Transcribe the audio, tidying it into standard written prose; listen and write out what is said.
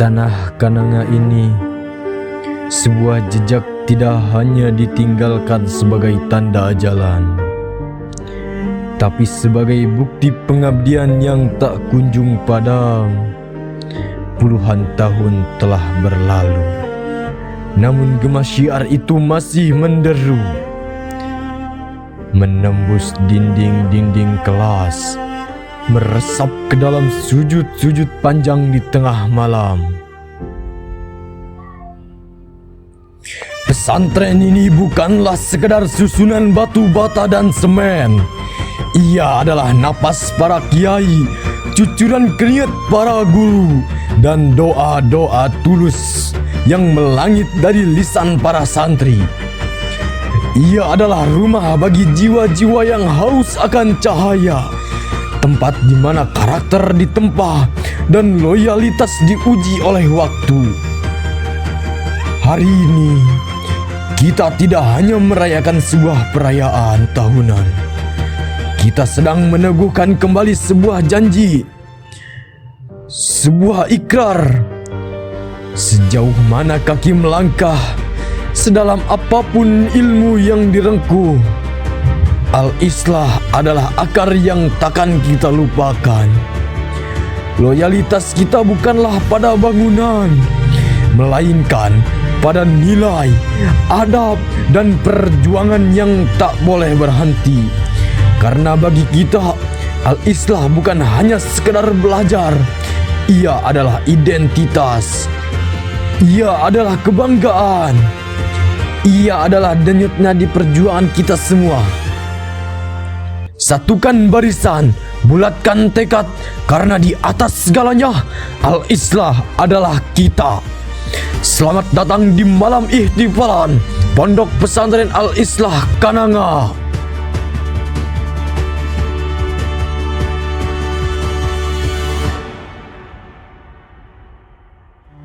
Tanah Kananga ini sebuah jejak tidak hanya ditinggalkan sebagai tanda jalan, tapi sebagai bukti pengabdian yang tak kunjung padam. Puluhan tahun telah berlalu, namun gema syiar itu masih menderu, menembus dinding-dinding kelas, meresap ke dalam sujud-sujud panjang di tengah malam. Pesantren ini bukanlah sekedar susunan batu bata dan semen. Ia adalah napas para kiai, cucuran keringat para guru, dan doa-doa tulus yang melangit dari lisan para santri. Ia adalah rumah bagi jiwa-jiwa yang haus akan cahaya, tempat di mana karakter ditempa dan loyalitas diuji oleh waktu. Hari ini, kita tidak hanya merayakan sebuah perayaan tahunan. Kita sedang meneguhkan kembali sebuah janji, sebuah ikrar. Sejauh mana kaki melangkah, sedalam apapun ilmu yang direngkuh, Al-Islah adalah akar yang takkan kita lupakan. Loyalitas kita bukanlah pada bangunan, melainkan pada nilai, adab, dan perjuangan yang tak boleh berhenti. Karena bagi kita, Al-Islah bukan hanya sekedar belajar. Ia adalah identitas. Ia adalah kebanggaan. Ia adalah denyut nadi perjuangan kita semua. Satukan barisan, bulatkan tekad, karena di atas segalanya, Al-Islah adalah kita. Selamat datang di malam ihtifalan Pondok Pesantren Al-Islah Kananga.